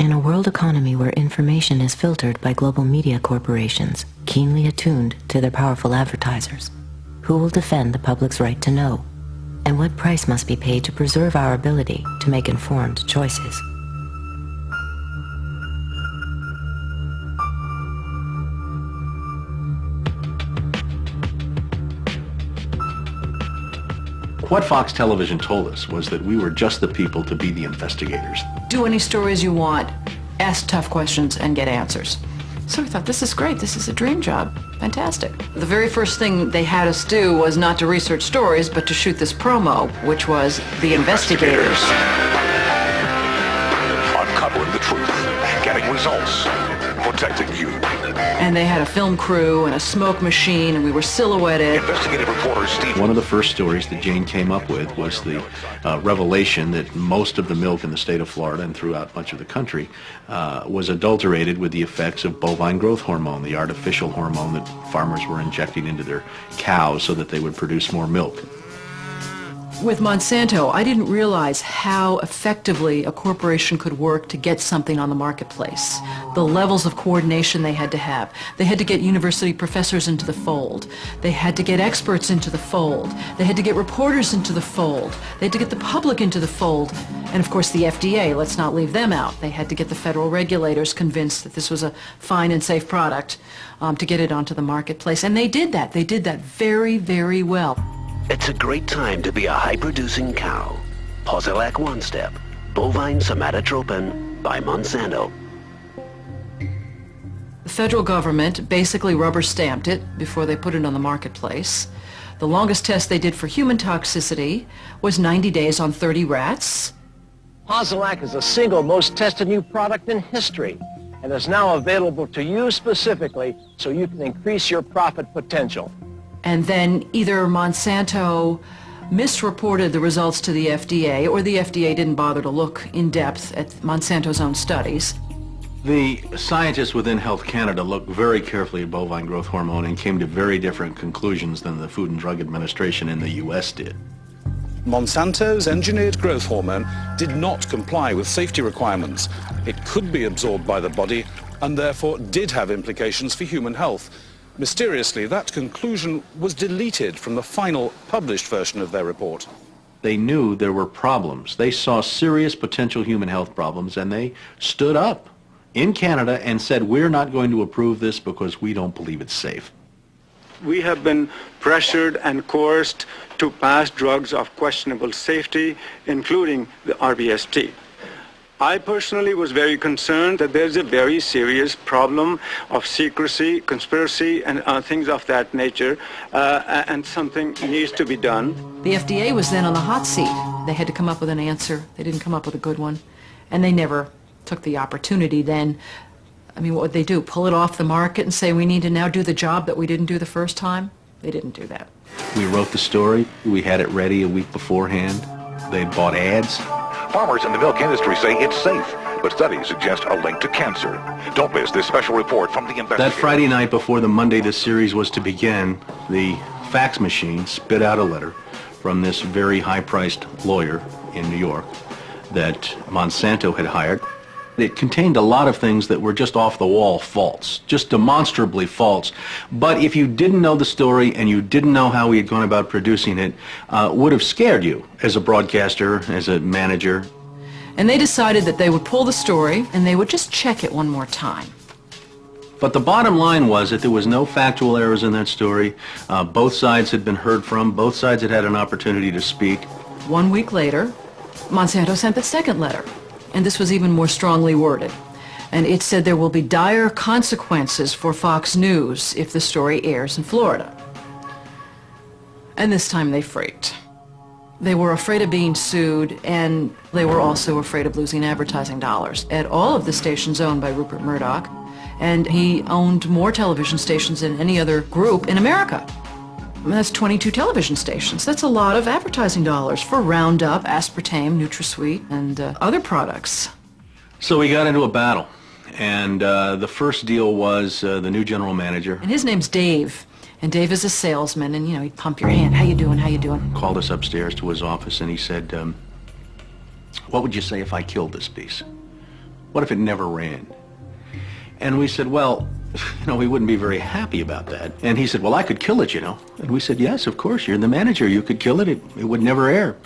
In a world economy where information is filtered by global media corporations, keenly attuned to their powerful advertisers, who will defend the public's right to know? And what price must be paid to preserve our ability to make informed choices? What Fox Television told us was that we were just the people to be the investigators. Do any stories you want, ask tough questions, and get answers. So we thought, this is great, this is a dream job. Fantastic. The very first thing they had us do was not to research stories, but to shoot this promo, which was The Investigators. Uncovering the truth, getting results, protecting you. And they had a film crew and a smoke machine, and we were silhouetted. Investigative reporter Steve. One of the first stories that Jane came up with was the revelation that most of the milk in the state of Florida and throughout much of the country was adulterated with the effects of bovine growth hormone, the artificial hormone that farmers were injecting into their cows so that they would produce more milk. With Monsanto, I didn't realize how effectively a corporation could work to get something on the marketplace. The levels of coordination they had to have. They had to get university professors into the fold. They had to get experts into the fold. They had to get reporters into the fold. They had to get the public into the fold. And of course the FDA, let's not leave them out. They had to get the federal regulators convinced that this was a fine and safe product to get it onto the marketplace. And they did that. They did that very, very well. It's a great time to be a high-producing cow. Posilac One Step, bovine somatotropin by Monsanto. The federal government basically rubber-stamped it before they put it on the marketplace. The longest test they did for human toxicity was 90 days on 30 rats. Posilac is the single most tested new product in history and is now available to you specifically so you can increase your profit potential. And then either Monsanto misreported the results to the FDA, or the FDA didn't bother to look in depth at Monsanto's own studies. The scientists within Health Canada looked very carefully at bovine growth hormone and came to very different conclusions than the Food and Drug Administration in the U.S. did. Monsanto's engineered growth hormone did not comply with safety requirements. It could be absorbed by the body and therefore did have implications for human health. Mysteriously, that conclusion was deleted from the final published version of their report. They knew there were problems. They saw serious potential human health problems, and they stood up in Canada and said, we're not going to approve this because we don't believe it's safe. We have been pressured and coerced to pass drugs of questionable safety, including the RBST. I personally was very concerned that there's a very serious problem of secrecy, conspiracy, and things of that nature, and something needs to be done. The FDA was then on the hot seat. They had to come up with an answer. They didn't come up with a good one. And they never took the opportunity then. I mean, what would they do? Pull it off the market and say, we need to now do the job that we didn't do the first time? They didn't do that. We wrote the story. We had it ready a week beforehand. They bought ads. Farmers in the milk industry say it's safe, but studies suggest a link to cancer. Don't miss this special report from the investigator. That Friday night before the Monday this series was to begin, the fax machine spit out a letter from this very high-priced lawyer in New York that Monsanto had hired. It contained a lot of things that were just off-the-wall false, just demonstrably false. But if you didn't know the story and you didn't know how he had gone about producing it, would have scared you as a broadcaster, as a manager. And they decided that they would pull the story and they would just check it one more time. But the bottom line was that there was no factual errors in that story. Both sides had been heard from. Both sides had had an opportunity to speak. 1 week later, Monsanto sent the second letter. And this was even more strongly worded. And it said there will be dire consequences for Fox News if the story airs in Florida. And this time they freaked. They were afraid of being sued, and they were also afraid of losing advertising dollars at all of the stations owned by Rupert Murdoch. And he owned more television stations than any other group in America. I mean, that's 22 television stations. That's a lot of advertising dollars for Roundup, aspartame, NutraSweet, and other products. So we got into a battle, and the first deal was the new general manager. And his name's Dave. And Dave is a salesman, and, you know, he'd pump your hand. How you doing? How you doing? Called us upstairs to his office, and he said, what would you say if I killed this piece? What if it never ran? And we said, well, we wouldn't be very happy about that. And he said, well, I could kill it, And we said, yes, of course, you're the manager. You could kill it. It would never air.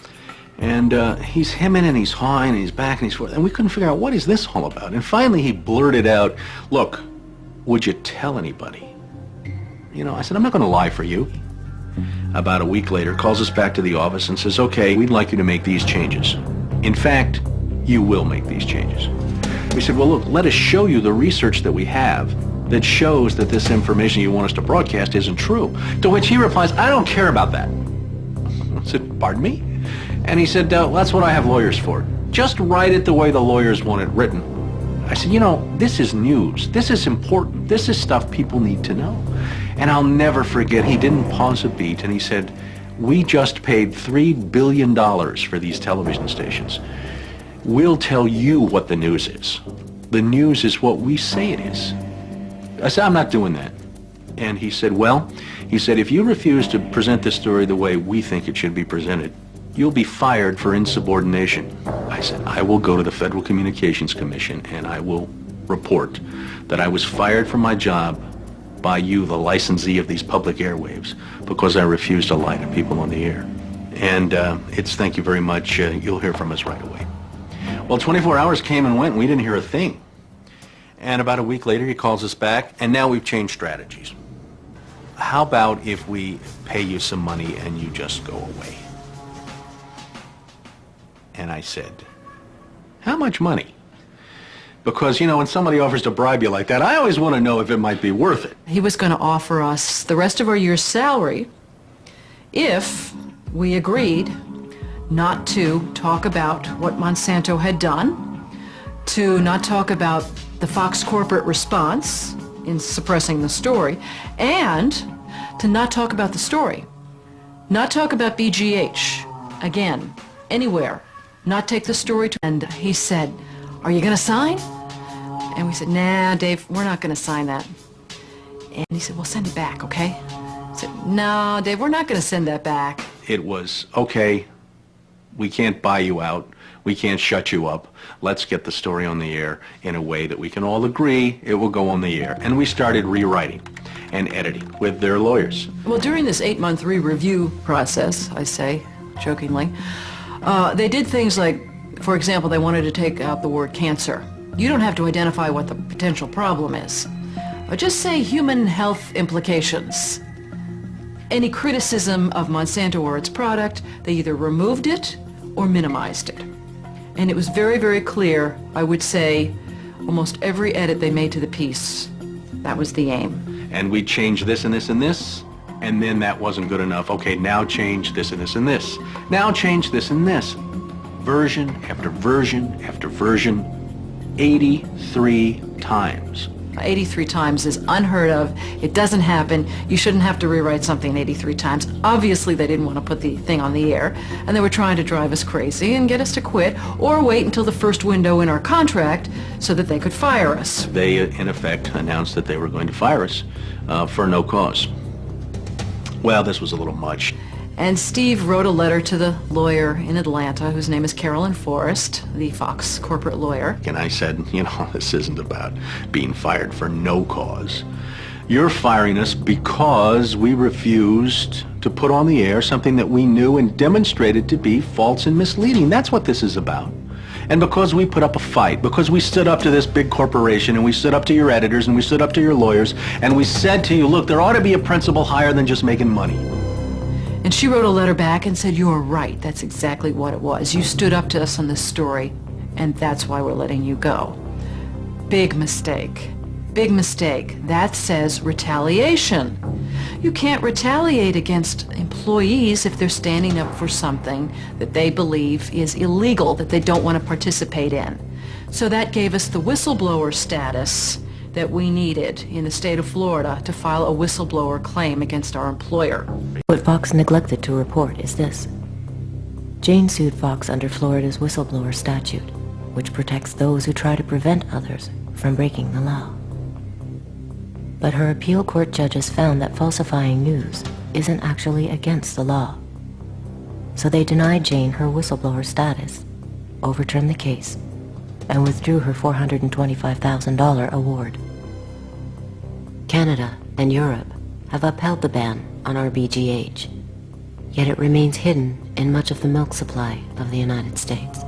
And he's hemming and he's hawing and he's back and he's forth. And we couldn't figure out, what is this all about? And finally he blurted out, look, would you tell anybody? I said, I'm not going to lie for you. About a week later, calls us back to the office and says, okay, we'd like you to make these changes. In fact, you will make these changes. We said, well, look, let us show you the research that we have that shows that this information you want us to broadcast isn't true. To which he replies, I don't care about that. I said, pardon me? And he said, well, that's what I have lawyers for. Just write it the way the lawyers want it written. I said, this is news. This is important. This is stuff people need to know. And I'll never forget, he didn't pause a beat, and he said, we just paid $3 billion for these television stations. We'll tell you what the news is. The news is what we say it is. I said, I'm not doing that. And he said, if you refuse to present this story the way we think it should be presented, you'll be fired for insubordination. I said, I will go to the Federal Communications Commission and I will report that I was fired from my job by you, the licensee of these public airwaves, because I refused to lie to people on the air. And it's thank you very much. You'll hear from us right away. Well, 24 hours came and went and we didn't hear a thing. And about a week later he calls us back, and now we've changed strategies. How about if we pay you some money and you just go away? And I said, how much money? Because, when somebody offers to bribe you like that, I always want to know if it might be worth it. He was going to offer us the rest of our year's salary if we agreed not to talk about what Monsanto had done, to not talk about the Fox corporate response in suppressing the story, and to not talk about the story. Not talk about BGH, again, anywhere. Not take the story to... And he said, are you going to sign? And we said, nah, Dave, we're not going to sign that. And he said, well, send it back, okay? I said, no, Dave, we're not going to send that back. It was, okay, we can't buy you out. We can't shut you up. Let's get the story on the air in a way that we can all agree it will go on the air. And we started rewriting and editing with their lawyers. Well, during this 8-month re-review process, I say, jokingly, they did things like, for example, they wanted to take out the word cancer. You don't have to identify what the potential problem is. Just say human health implications. Any criticism of Monsanto or its product, they either removed it or minimized it. And it was very, very clear, I would say, almost every edit they made to the piece, that was the aim. And we changed this and this and this, and then that wasn't good enough. Okay, now change this and this and this. Now change this and this. Version after version after version, 83 times. 83 times is unheard of. It doesn't happen. You shouldn't have to rewrite something 83 times. Obviously, they didn't want to put the thing on the air, and they were trying to drive us crazy and get us to quit or wait until the first window in our contract so that they could fire us. They, in effect, announced that they were going to fire us for no cause. Well, this was a little much. And Steve wrote a letter to the lawyer in Atlanta, whose name is Carolyn Forrest, the Fox corporate lawyer. And I said, this isn't about being fired for no cause. You're firing us because we refused to put on the air something that we knew and demonstrated to be false and misleading. That's what this is about. And because we put up a fight, because we stood up to this big corporation, and we stood up to your editors, and we stood up to your lawyers, and we said to you, look, there ought to be a principle higher than just making money. And she wrote a letter back and said, you are right. That's exactly what it was. You stood up to us on this story, and that's why we're letting you go. Big mistake. Big mistake. That says retaliation. You can't retaliate against employees if they're standing up for something that they believe is illegal, that they don't want to participate in. So that gave us the whistleblower status that we needed in the state of Florida to file a whistleblower claim against our employer. What Fox neglected to report is this. Jane sued Fox under Florida's whistleblower statute, which protects those who try to prevent others from breaking the law. But her appeal court judges found that falsifying news isn't actually against the law. So they denied Jane her whistleblower status, overturned the case, and withdrew her $425,000 award. Canada and Europe have upheld the ban on RBGH, yet it remains hidden in much of the milk supply of the United States.